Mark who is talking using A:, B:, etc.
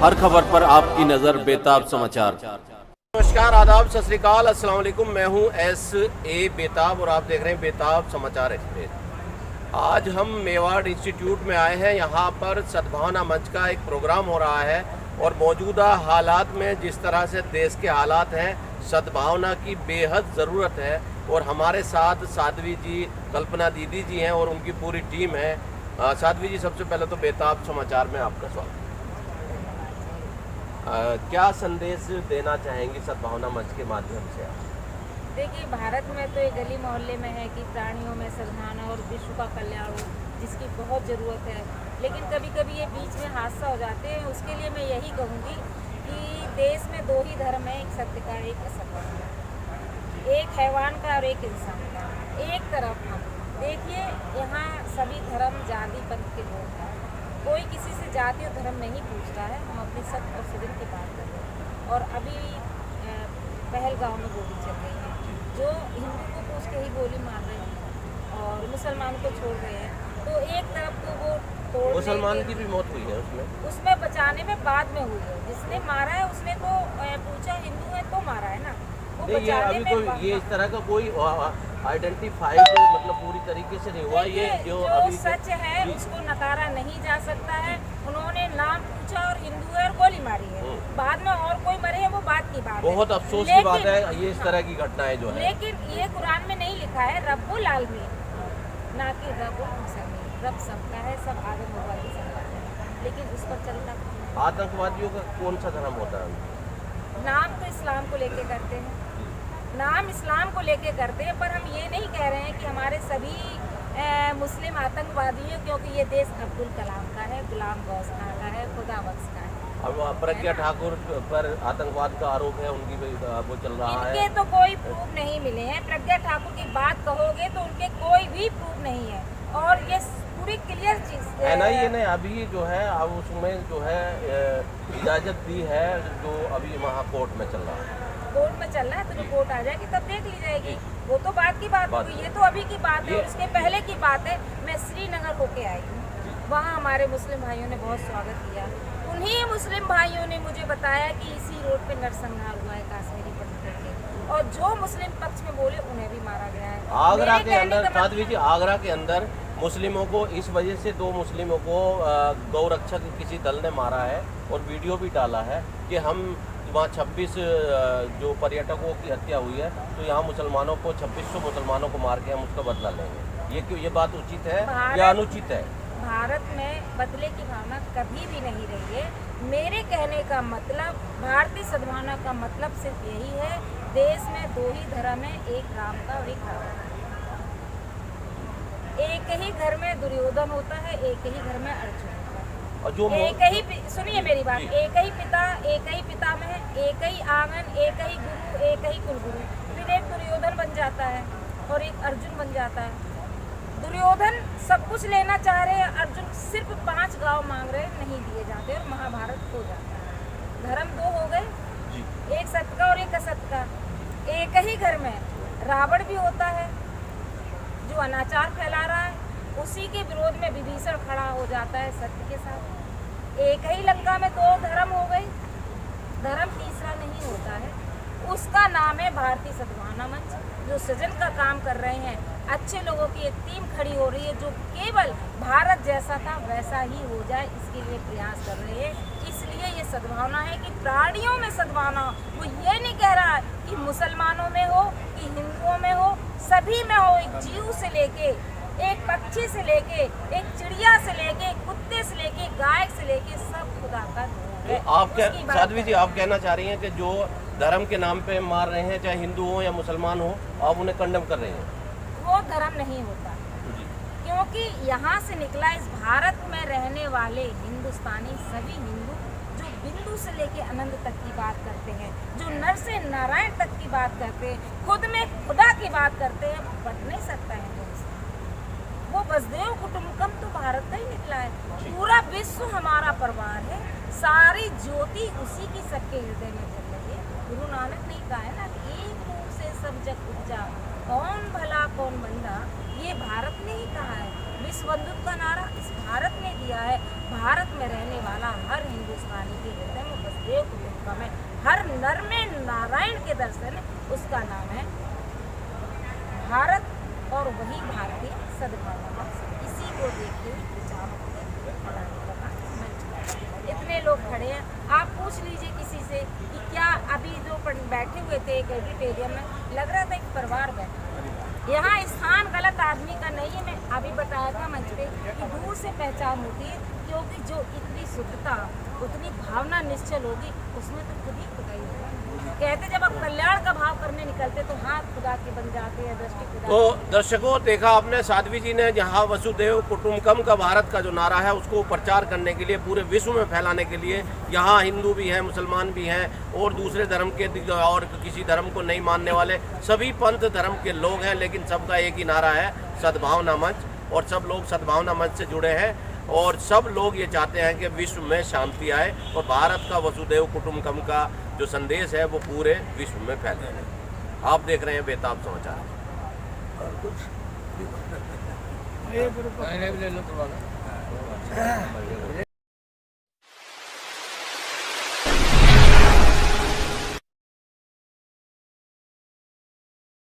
A: हर खबर पर आपकी नजर बेताब समाचार।
B: नमस्कार, आदाब, सत श्री अकाल, अस्सलाम वालेकुम। मैं हूं S.A. बेताब और आप देख रहे हैं बेताब समाचार एक्सप्रेस। आज हम मेवाड़ इंस्टीट्यूट में आए हैं। यहां पर सद्भावना मंच का एक प्रोग्राम हो रहा है और मौजूदा हालात में जिस तरह से देश के हालात हैं, सद्भावना की बेहद ज़रूरत है। और हमारे साथ साध्वी जी, कल्पना दीदी जी हैं और उनकी पूरी टीम है। साध्वी जी, सबसे पहले तो बेताब समाचार में आपका स्वागत। क्या संदेश देना चाहेंगी सद्भावना मंच के माध्यम से?
C: देखिए, भारत में तो ये गली मोहल्ले में है कि प्राणियों में सद्भावना और विश्व का कल्याण हो, जिसकी बहुत ज़रूरत है। लेकिन कभी कभी ये बीच में हादसा हो जाते हैं। उसके लिए मैं यही कहूँगी कि देश में दो ही धर्म है, एक सत्य का, एक असत्य का, एक हैवान का और एक इंसान का। एक तरफ हम देखिए, यहाँ सभी धर्म जाति पंथ के लोग हैं। कोई किसी से जाति और धर्म नहीं पूछता है। हम अपनी सत्य और सृजन की बात कर रहे हैं। और अभी पहलगांव में गोली चल रही है, जो हिंदू को पूछ के ही गोली मार रहे हैं और मुसलमान को छोड़ रहे हैं। तो एक तरफ तो वो तोड़,
B: मुसलमान की भी मौत हुई है
C: उसमें बचाने में बाद में हुई है। जिसने मारा है उसने तो पूछा हिंदू है तो मारा है ना। वो
B: ये अभी कोई ये इस तरह का कोई आइडेंटिफाइड मतलब पूरी तरीके से नहीं हुआ। ये जो अभी
C: सच है उसको नकारा नहीं जा सकता है। उन्होंने नाम पूछा और हिंदू है और गोली मारी है। बाद में और कोई मरे है वो बात की बात है।
B: बहुत अफसोस की बात है ये इस तरह की घटनाएं जो है।
C: लेकिन ये कुरान में नहीं लिखा है रब्बुल आलमीन, ना कि रब्बुल मुसलमान। रब सबका है, सब आदम वाली सबका है, लेकिन उस पर चलता।
B: आतंकवादियों का कौन सा धर्म होता है?
C: नाम तो इस्लाम को लेके करते हैं, नाम इस्लाम को लेके करते हैं। पर हम ये नहीं कह रहे हैं कि हमारे सभी मुस्लिम आतंकवादी हैं, क्योंकि ये देश अब्दुल कलाम का है, गुलाम गौस खान का है, खुदा बख्श का है।
B: अब प्रज्ञा ठाकुर पर आतंकवाद का आरोप है, उनकी वो चल रहा है।
C: इनके तो कोई प्रूफ नहीं मिले हैं। प्रज्ञा ठाकुर की बात कहोगे तो उनके कोई भी प्रूफ नहीं है। और ये पूरी क्लियर चीज
B: NIA ने अभी जो है अब उसमें जो है इजाजत दी है, जो अभी वहाँ कोर्ट में चल रहा है।
C: कोर्ट में चल रहा है तो रिपोर्ट आ जाएगी, तब देख ली जाएगी। वो तो बात की बात होगी, ये तो अभी की बात है। उसके पहले की बात है, मैं श्रीनगर होके आई हूँ। वहाँ हमारे मुस्लिम भाइयों ने बहुत स्वागत किया। उन्हीं मुस्लिम भाइयों ने मुझे बताया कि इसी रोड पे नरसंहार हुआ है कश्मीरी पंडित के, और जो मुस्लिम पक्ष में बोले उन्हें भी मारा गया है।
B: आगरा के अंदर, साध्वी जी, आगरा के अंदर मुस्लिमों को इस वजह से 2 मुस्लिमों को गौरक्षक किसी दल ने मारा है और वीडियो भी डाला है कि हम वहाँ 26 जो पर्यटकों की हत्या हुई है, तो यहाँ मुसलमानों को 2600 मुसलमानों को मार के हम उसका बदला लेंगे। ये क्यों, ये बात उचित है या अनुचित है?
C: भारत में बदले की भावना कभी भी नहीं रही है। मेरे कहने का मतलब, भारतीय सद्भावना का मतलब सिर्फ यही है, देश में 2 ही धर्म है, एक राम का और एक रावण का। एक ही घर में दुर्योधन होता है, एक ही घर में अर्जुन होता है।
B: और जो
C: एक ही, सुनिए मेरी बात, एक ही पिता, एक ही पितामह, एक ही आंगन, एक ही गुरु, एक ही कुलगुरु। फिर एक दुर्योधन बन जाता है और एक अर्जुन बन जाता है। दुर्योधन सब कुछ लेना चाह रहे हैं, अर्जुन सिर्फ 5 गांव मांग रहे, नहीं दिए जाते और महाभारत हो जाता है। धर्म 2 हो गए, एक सत्य का और एक असत्य का। एक ही घर में रावण भी होता है जो अनाचार फैला रहा है, उसी के विरोध में विभीषण खड़ा हो जाता है सत्य के साथ। एक ही लंका में 2 धर्म हो गए, धर्म तीसरा नहीं होता है। उसका नाम है भारतीय सद्भावना मंच, जो सृजन का काम कर रहे हैं। अच्छे लोगों की एक टीम खड़ी हो रही है जो केवल भारत जैसा था वैसा ही हो जाए, इसके लिए प्रयास कर रहे हैं। इसलिए ये सद्भावना है कि प्राणियों में सद्भावना। वो ये नहीं कह रहा कि मुसलमानों में हो कि हिंदुओं में हो, सभी में हो। एक जीव से लेके, एक पक्षी से लेके, एक चिड़िया से लेके, कुत्ते से लेके, गाय से लेके, सब खुदा का रूप है।
B: आप क्या, साध्वी जी, आप कहना चाह रही हैं कि जो धर्म के नाम पे मार रहे हैं, चाहे हिंदू हो या मुसलमान हो, आप उन्हें कंडम कर रहे हैं?
C: वो धर्म नहीं होता, क्योंकि यहाँ से निकला इस भारत में रहने वाले हिंदुस्तानी सभी हिंदू, जो बिंदु से लेके अनंत तक की बात करते हैं, जो नर से नारायण तक की बात करते हैं, खुद में खुदा की बात करते हैं, बट नहीं सकता है वो वसुदेव कुटुंबकम तो भारत का ही निकला है। पूरा विश्व हमारा परिवार है, सारी ज्योति उसी की सबके हृदय में चल रही है। गुरु नानक ने कहा है ना कि एक रूप से सब जग उपजा, कौन भला कौन मंदा, ये भारत ने ही कहा है। विश्व बंधुत्व का नारा इस भारत ने दिया है। भारत में रहने वाला हर हिंदुस्तानी के हृदय में वसुदेव कुटुंबकम है। हर नर में नारायण के दर्शन है, उसका नाम है भारत। और वही भारतीय सद्भावना, इसी को देखते हुए विचारों को फैलाने का काम मंच है। इतने लोग खड़े हैं, आप पूछ लीजिए किसी से कि क्या अभी जो बैठे हुए थे एक एडिटोरियम में, लग रहा था एक परिवार बैठा। यहाँ स्थान गलत आदमी का नहीं है। मैं अभी बताया था मंच पे कि दूर से पहचान होती है, क्योंकि जो इतनी शुद्धता, उतनी भावना निश्चल होगी, उसमें तो खुद ही खुदा ही होगा। कहते जब आप कल्याण का भाव करने निकलते तो हाथ खुदा के बन जाते हैं, दृष्टि खुदा।
B: तो दर्शकों, देखा आपने साध्वी जी ने जहाँ वसुदेव कुटुंबकम का भारत का जो नारा है उसको प्रचार करने के लिए, पूरे विश्व में फैलाने के लिए, यहाँ हिंदू भी हैं, मुसलमान भी हैं और दूसरे धर्म के और किसी धर्म को नहीं मानने वाले सभी पंथ धर्म के लोग हैं, लेकिन सबका एक ही नारा है, सद्भावना मंच। और सब लोग सद्भावना मंच से जुड़े हैं और सब लोग ये चाहते हैं कि विश्व में शांति आए और भारत का वसुदेव कुटुंबकम का जो संदेश है वो पूरे विश्व में फैले। आप देख रहे हैं बेताब समाचार।
D: और कुछ